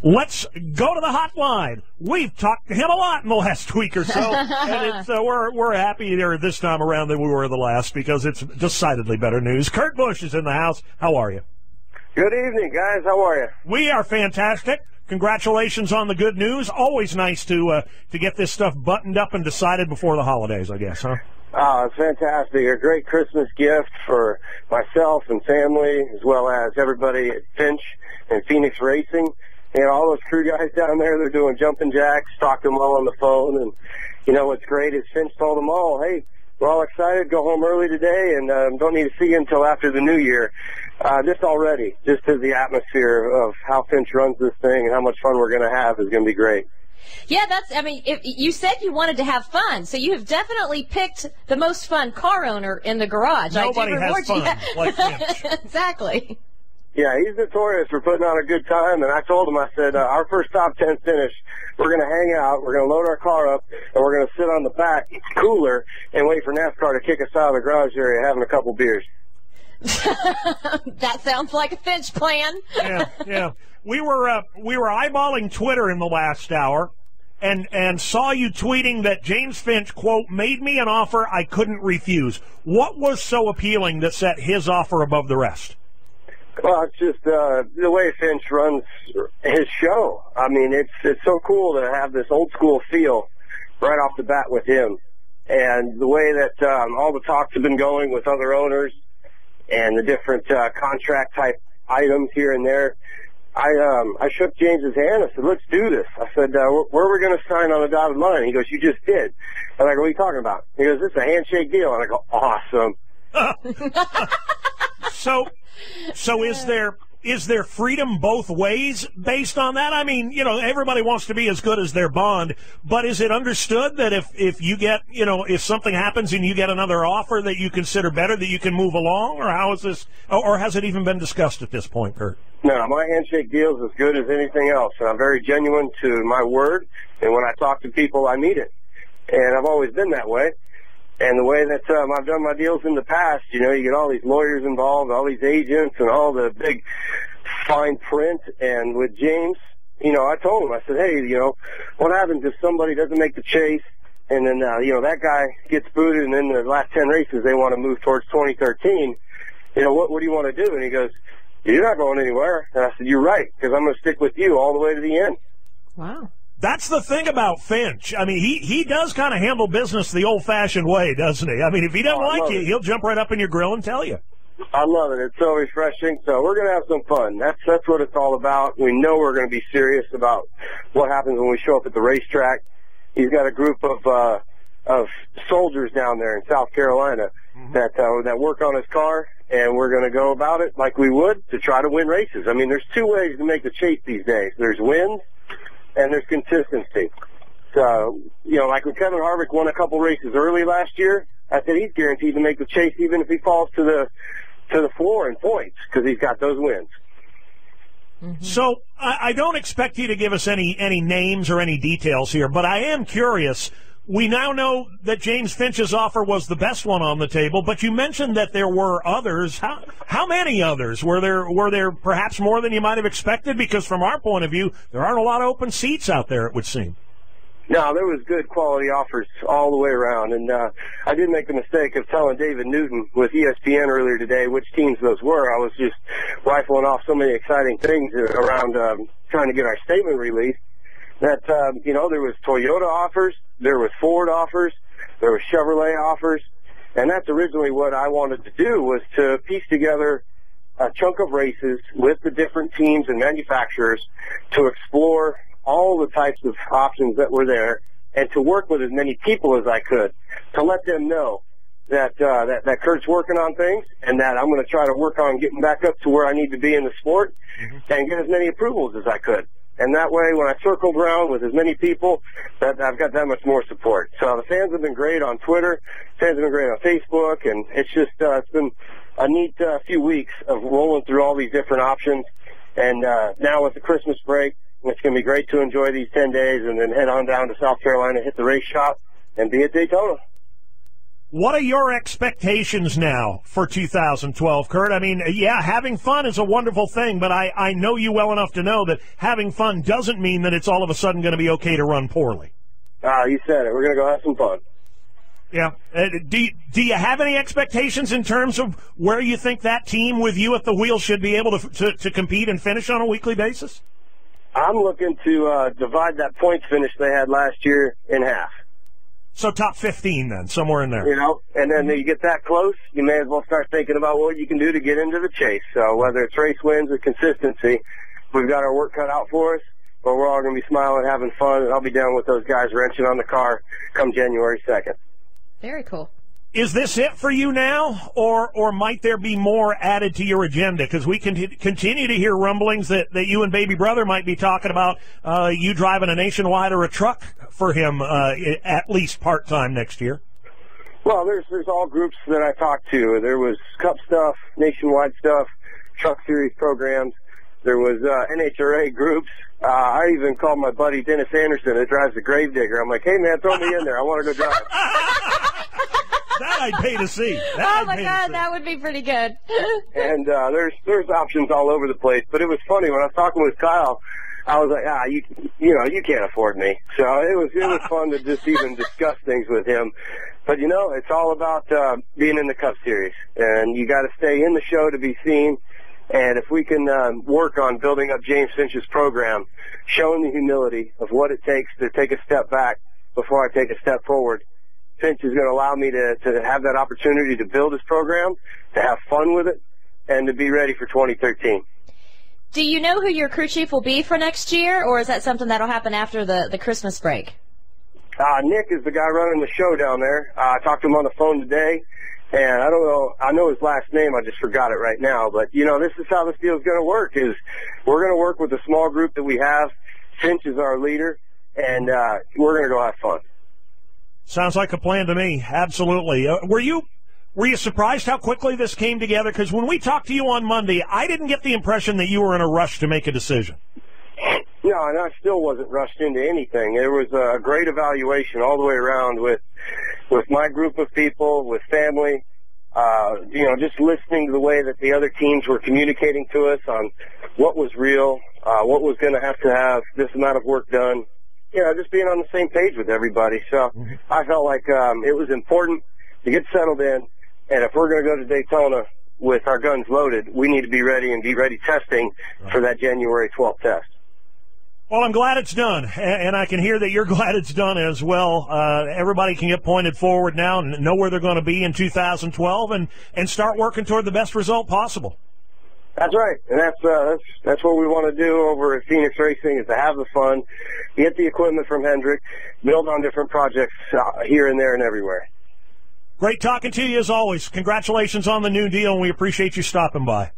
Let's go to the hotline. We've talked to him a lot in the last week or so, and we're happier this time around than we were the last because it's decidedly better news. Kurt Busch is in the house. How are you? Good evening, guys. How are you? We are fantastic. Congratulations on the good news. Always nice to get this stuff buttoned up and decided before the holidays, I guess, huh? It's fantastic. A great Christmas gift for myself and family, as well as everybody at Finch and Phoenix Racing. You know, all those crew guys down there, they're doing jumping jacks, talked to them all on the phone. And, you know, what's great is Finch told them all, hey, we're all excited, go home early today, and don't need to see you until after the new year. Just already, just as the atmosphere of how Finch runs this thing and how much fun we're going to have is going to be great. Yeah, you said you wanted to have fun, so you have definitely picked the most fun car owner in the garage. Nobody has fun like Finch. Exactly. Yeah, he's notorious for putting on a good time, and I told him, I said, our first top 10 finish, we're going to hang out, we're going to load our car up, and we're going to sit on the back cooler and wait for NASCAR to kick us out of the garage area having a couple beers. That sounds like a Finch plan. Yeah. We were eyeballing Twitter in the last hour and saw you tweeting that James Finch, quote, made me an offer I couldn't refuse. What was so appealing that set his offer above the rest? Well, it's just the way Finch runs his show. I mean, it's so cool to have this old school feel right off the bat with him. And the way that all the talks have been going with other owners and the different contract type items here and there, I shook James's hand. I said, let's do this. I said, where are we going to sign on the dotted line? He goes, you just did. And I go, what are you talking about? He goes, this is a handshake deal. And I go, awesome. So is there freedom both ways based on that? I mean, you know, everybody wants to be as good as their bond, but is it understood that if you get, you know, if something happens and you get another offer that you consider better, that you can move along, or how is this, or has it even been discussed at this point, Kurt? No, my handshake deal is as good as anything else, and I'm very genuine to my word, and when I talk to people, I mean it, and I've always been that way. And the way that I've done my deals in the past, you know, you get all these lawyers involved, all these agents, and all the big fine print. And with James, you know, I told him, I said, hey, you know, what happens if somebody doesn't make the chase, and then, you know, that guy gets booted, and in the last 10 races they want to move towards 2013. You know, what do you want to do? And he goes, you're not going anywhere. And I said, you're right, because I'm going to stick with you all the way to the end. Wow. That's the thing about Finch. I mean, he does kind of handle business the old-fashioned way, doesn't he? I mean, if he doesn't like you, he'll jump right up in your grill and tell you. I love it. It's so refreshing. So we're going to have some fun. That's what it's all about. We know we're going to be serious about what happens when we show up at the racetrack. He's got a group of soldiers down there in South Carolina that work on his car, and we're going to go about it like we would to try to win races. I mean, there's two ways to make the chase these days. There's wins, and there's consistency. So, you know, like when Kevin Harvick won a couple races early last year, I said he's guaranteed to make the chase even if he falls to the floor in points because he's got those wins. Mm-hmm. So I don't expect you to give us any names or any details here, but I am curious. We now know that James Finch's offer was the best one on the table, but you mentioned that there were others. How many others? Were there perhaps more than you might have expected? Because from our point of view, there aren't a lot of open seats out there, it would seem. No, there was good quality offers all the way around, and I did make the mistake of telling David Newton with ESPN earlier today which teams those were. I was just rifling off so many exciting things around trying to get our statement released. That, you know, there was Toyota offers, there was Ford offers, there was Chevrolet offers, and that's originally what I wanted to do, was to piece together a chunk of races with the different teams and manufacturers to explore all the types of options that were there and to work with as many people as I could to let them know that Kurt's working on things and that I'm going to try to work on getting back up to where I need to be in the sport and get as many approvals as I could. And that way, when I circled around with as many people, that I've got that much more support. So the fans have been great on Twitter, fans have been great on Facebook, and it's just it's been a neat few weeks of rolling through all these different options. And now with the Christmas break, it's going to be great to enjoy these 10 days and then head on down to South Carolina, hit the race shop, and be at Daytona. What are your expectations now for 2012, Kurt? I mean, yeah, having fun is a wonderful thing, but I know you well enough to know that having fun doesn't mean that it's all of a sudden going to be okay to run poorly. You said it. We're going to go have some fun. Yeah. Do you have any expectations in terms of where you think that team with you at the wheel should be able to compete and finish on a weekly basis? I'm looking to divide that points finish they had last year in half. So top 15 then, somewhere in there. You know, and then you get that close, you may as well start thinking about what you can do to get into the chase. So whether it's race wins or consistency, we've got our work cut out for us, but we're all going to be smiling, having fun, and I'll be down with those guys wrenching on the car come January 2nd. Very cool. Is this it for you now, or might there be more added to your agenda? Because we continue to hear rumblings that you and baby brother might be talking about you driving a Nationwide or a truck for him at least part-time next year. Well, there's all groups that I talked to. There was Cup stuff, Nationwide stuff, Truck Series programs. There was NHRA groups. I even called my buddy Dennis Anderson that drives the Gravedigger. I'm like, hey, man, throw me in there. I want to go drive. That I'd pay to see. Oh, my God, that would be pretty good. And there's options all over the place. But it was funny. When I was talking with Kyle, I was like, you can't afford me. So it was fun to just even discuss things with him. But, it's all about being in the Cup Series. And you got to stay in the show to be seen. And if we can work on building up James Finch's program, showing the humility of what it takes to take a step back before I take a step forward, Finch is going to allow me to have that opportunity to build his program, to have fun with it, and to be ready for 2013. Do you know who your crew chief will be for next year, or is that something that will happen after the Christmas break? Nick is the guy running the show down there. I talked to him on the phone today, and I know his last name, I just forgot it right now, but, this is how this deal is going to work, is we're going to work with a small group that we have. Finch is our leader, and we're going to go have fun. Sounds like a plan to me. Absolutely. Were you surprised how quickly this came together? Because when we talked to you on Monday, I didn't get the impression that you were in a rush to make a decision. No, and I still wasn't rushed into anything. There was a great evaluation all the way around with my group of people, with family, just listening to the way that the other teams were communicating to us on what was real, what was going to have this amount of work done. Just being on the same page with everybody. So I felt like it was important to get settled in, and if we're going to go to Daytona with our guns loaded, we need to be ready and be ready testing for that January 12th test. Well, I'm glad it's done, and I can hear that you're glad it's done as well. Everybody can get pointed forward now and know where they're going to be in 2012 and start working toward the best result possible. That's right, and that's what we want to do over at Phoenix Racing, is to have the fun, get the equipment from Hendrick, build on different projects here and there and everywhere. Great talking to you as always. Congratulations on the new deal, and we appreciate you stopping by.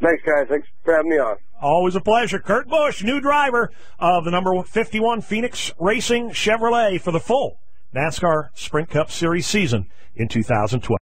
Thanks, guys. Thanks for having me on. Always a pleasure. Kurt Busch, new driver of the number 51 Phoenix Racing Chevrolet for the full NASCAR Sprint Cup Series season in 2012.